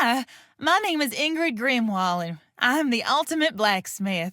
Hi, my name is Ingrid Grimwall, and I'm the ultimate blacksmith.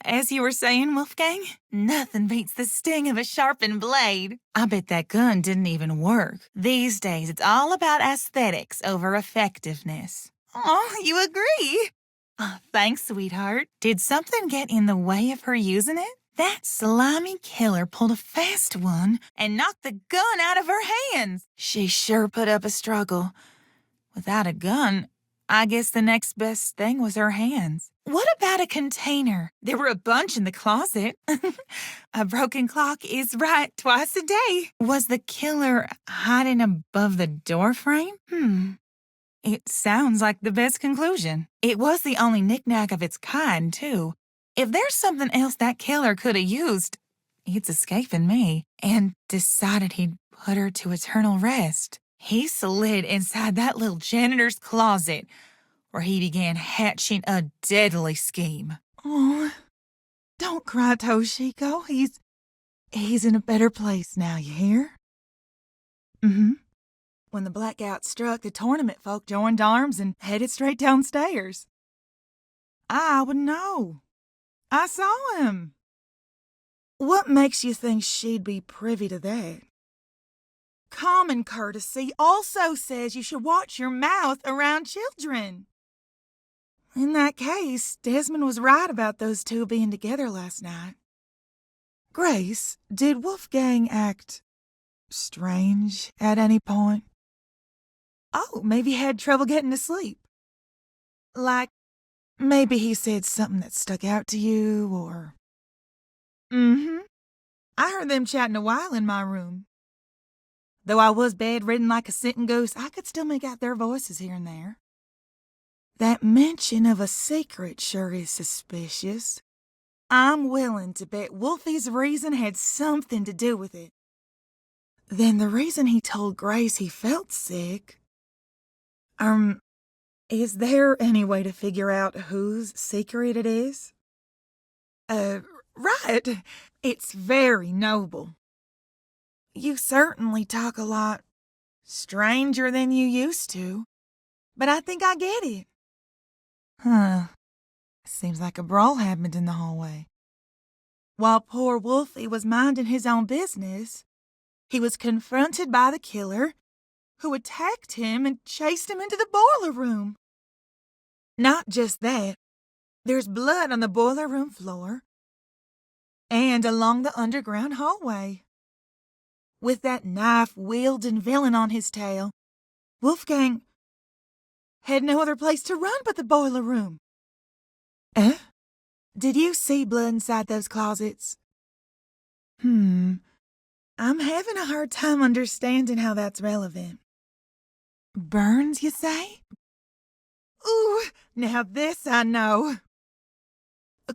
As you were saying, Wolfgang, nothing beats the sting of a sharpened blade. I bet that gun didn't even work. These days, it's all about aesthetics over effectiveness. Oh, you agree? Thanks, sweetheart. Did something get in the way of her using it? That slimy killer pulled a fast one and knocked the gun out of her hands. She sure put up a struggle. Without a gun, I guess the next best thing was her hands. What about a container? There were a bunch in the closet. A broken clock is right twice a day. Was the killer hiding above the doorframe? It sounds like the best conclusion. It was the only knick-knack of its kind, too. If there's something else that killer could have used, it's escaping me, and decided he'd put her to eternal rest. He slid inside that little janitor's closet, where he began hatching a deadly scheme. Oh, don't cry, Toshiko. He's in a better place now, you hear? When the blackout struck, the tournament folk joined arms and headed straight downstairs. I would know. I saw him. What makes you think she'd be privy to that? Common courtesy also says you should watch your mouth around children. In that case, Desmond was right about those two being together last night. Grace, did Wolfgang act strange at any point? Oh, maybe he had trouble getting to sleep. Like, maybe he said something that stuck out to you, or... I heard them chatting a while in my room. Though I was bedridden like a sitting goose, I could still make out their voices here and there. That mention of a secret sure is suspicious. I'm willing to bet Wolfie's reason had something to do with it. Then the reason he told Grace he felt sick... is there any way to figure out whose secret it is? Right. It's very noble. You certainly talk a lot stranger than you used to, but I think I get it. Seems like a brawl happened in the hallway. While poor Wolfie was minding his own business, he was confronted by the killer, who attacked him and chased him into the boiler room. Not just that, there's blood on the boiler room floor and along the underground hallway. With that knife-wielding villain on his tail, Wolfgang had no other place to run but the boiler room. Did you see blood inside those closets? I'm having a hard time understanding how that's relevant. Burns, you say? Ooh, now this I know.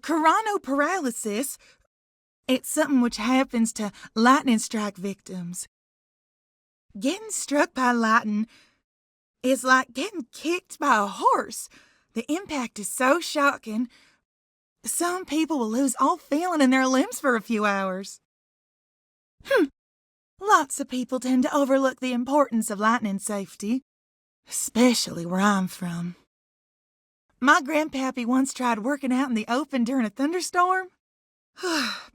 Coronal paralysis. It's something which happens to lightning strike victims. Getting struck by lightning is like getting kicked by a horse. The impact is so shocking, some people will lose all feeling in their limbs for a few hours. Lots of people tend to overlook the importance of lightning safety, especially where I'm from. My grandpappy once tried working out in the open during a thunderstorm.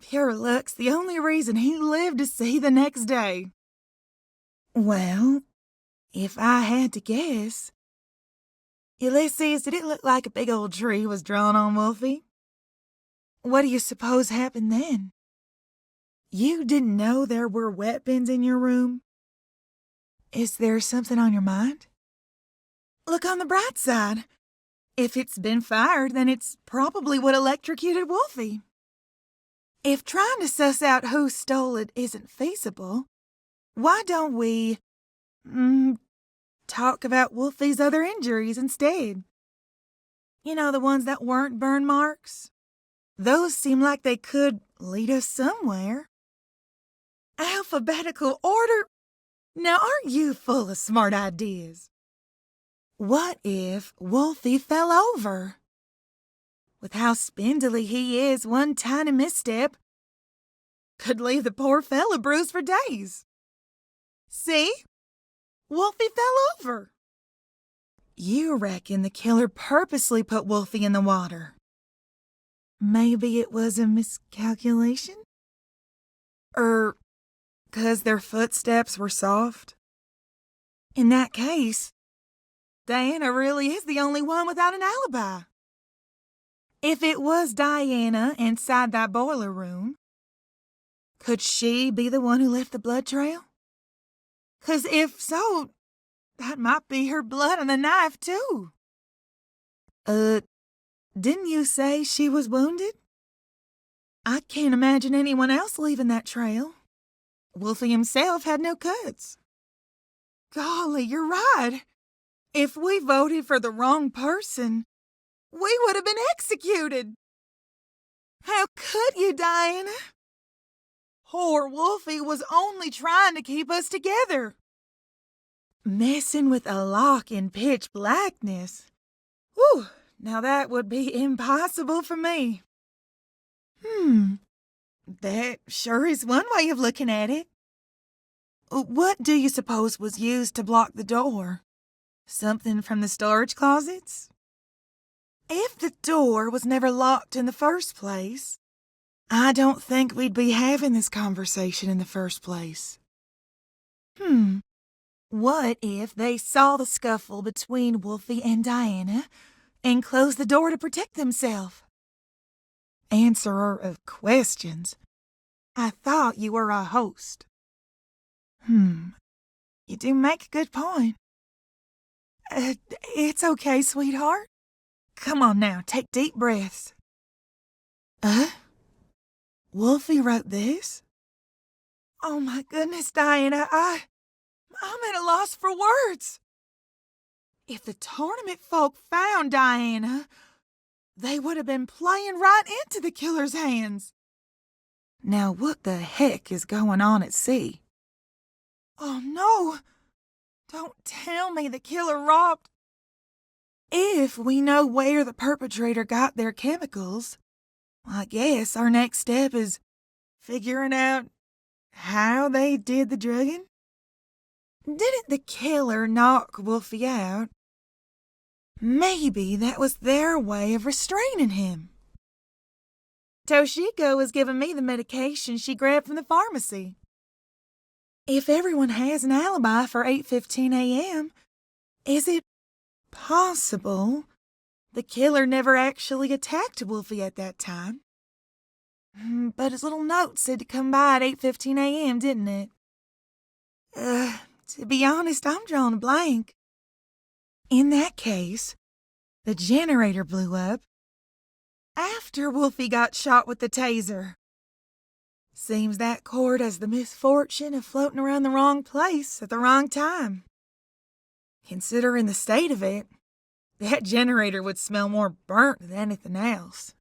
Pure luck's the only reason he lived to see the next day. Well, if I had to guess... Ulysses, did it look like a big old tree was drawn on Wolfie? What do you suppose happened then? You didn't know there were weapons in your room? Is there something on your mind? Look on the bright side. If it's been fired, then it's probably what electrocuted Wolfie. If trying to suss out who stole it isn't feasible, why don't we, talk about Wolfie's other injuries instead? You know, the ones that weren't burn marks? Those seem like they could lead us somewhere. Alphabetical order? Now aren't you full of smart ideas? What if Wolfie fell over? With how spindly he is, one tiny misstep could leave the poor fella bruised for days. See? Wolfie fell over. You reckon the killer purposely put Wolfie in the water? Maybe it was a miscalculation? 'Cause their footsteps were soft? In that case, Diana really is the only one without an alibi. If it was Diana inside that boiler room, could she be the one who left the blood trail? 'Cause if so, that might be her blood on the knife, too. Didn't you say she was wounded? I can't imagine anyone else leaving that trail. Wolfie himself had no cuts. Golly, you're right. If we voted for the wrong person, we would have been executed. How could you, Diana? Poor Wolfie was only trying to keep us together. Messing with a lock in pitch blackness. Whew, now that would be impossible for me. That sure is one way of looking at it. What do you suppose was used to block the door? Something from the storage closets? If the door was never locked in the first place, I don't think we'd be having this conversation in the first place. What if they saw the scuffle between Wolfie and Diana and closed the door to protect themselves? Answerer of questions. I thought you were a host. You do make a good point. It's okay, sweetheart. Come on now, take deep breaths. Wolfie wrote this? Oh my goodness, Diana, I'm at a loss for words. If the tournament folk found Diana, they would have been playing right into the killer's hands. Now what the heck is going on at sea? Oh no! Don't tell me the killer robbed. If we know where the perpetrator got their chemicals, I guess our next step is figuring out how they did the drugging. Didn't the killer knock Wolfie out? Maybe that was their way of restraining him. Toshiko was giving me the medication she grabbed from the pharmacy. If everyone has an alibi for 8:15 a.m., is it possible the killer never actually attacked Wolfie at that time? But his little note said to come by at 8:15 a.m., didn't it? To be honest, I'm drawing a blank. In that case, the generator blew up after Wolfie got shot with the taser. Seems that cord has the misfortune of floating around the wrong place at the wrong time. Considering the state of it, that generator would smell more burnt than anything else.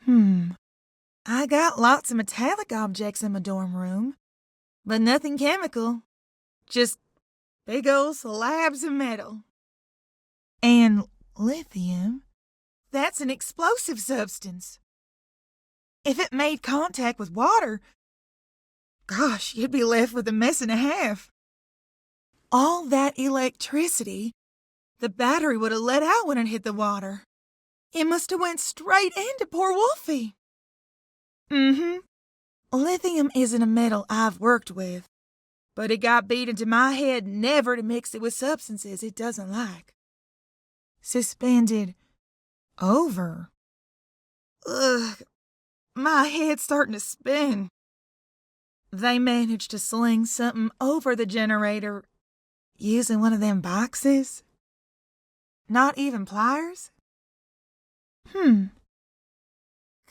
I got lots of metallic objects in my dorm room, but nothing chemical. Just big old slabs of metal. And lithium, that's an explosive substance. If it made contact with water, gosh, you'd be left with a mess and a half. All that electricity, the battery would have let out when it hit the water. It must have went straight into poor Wolfie. Lithium isn't a metal I've worked with, but it got beat into my head never to mix it with substances it doesn't like. Suspended over. Ugh. My head's starting to spin. They managed to sling something over the generator using one of them boxes. Not even pliers? Could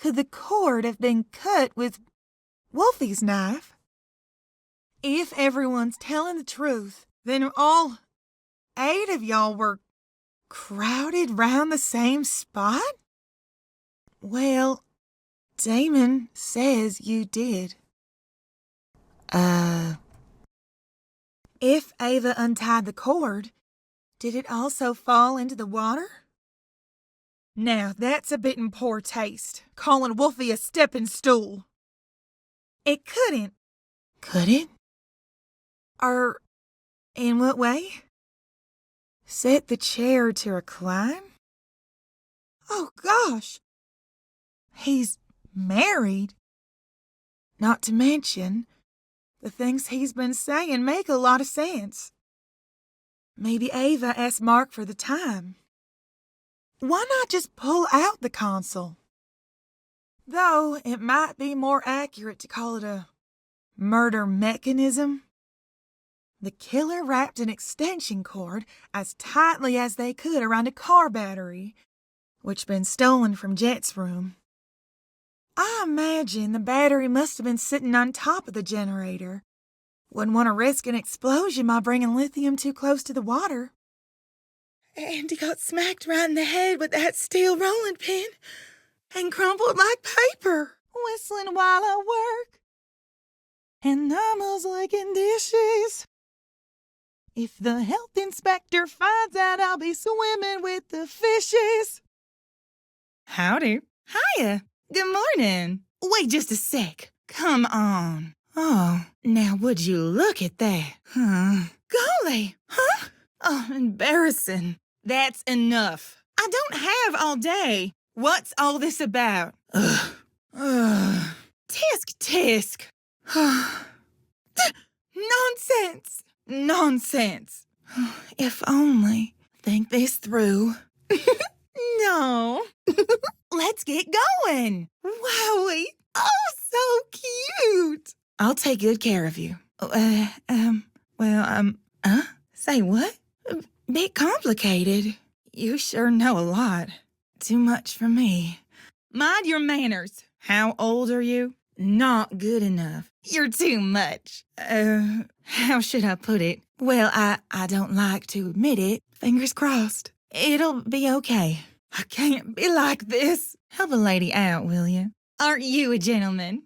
the cord have been cut with Wolfie's knife? If everyone's telling the truth, then all 8 of y'all were crowded round the same spot? Well, Damon says you did. If Ava untied the cord, did it also fall into the water? Now, that's a bit in poor taste, calling Wolfie a stepping stool. It couldn't. Could it? In what way? Set the chair to recline? Oh, gosh. He's married. Not to mention, the things he's been saying make a lot of sense. Maybe Ava asked Mark for the time. Why not just pull out the console? Though it might be more accurate to call it a murder mechanism. The killer wrapped an extension cord as tightly as they could around a car battery, which been stolen from Jet's room. I imagine the battery must have been sitting on top of the generator. Wouldn't want to risk an explosion by bringing lithium too close to the water. And he got smacked right in the head with that steel rolling pin and crumpled like paper, whistling while I work. And I'm almost licking dishes. If the health inspector finds out, I'll be swimming with the fishes. Howdy. Hiya. Good morning. Wait just a sec. Come on. Oh, now would you look at that? Golly. Huh? Oh, embarrassing. That's enough. I don't have all day. What's all this about? Tisk, tisk. Nonsense. Nonsense. If only. Think this through. No. Let's get going. Wowie. Oh, so cute. I'll take good care of you. Say what? Bit complicated. You sure know a lot. Too much for me. Mind your manners. How old are you? Not good enough. You're too much. How should I put it? Well, I don't like to admit it. Fingers crossed. It'll be okay. I can't be like this. Help a lady out, will you? Aren't you a gentleman?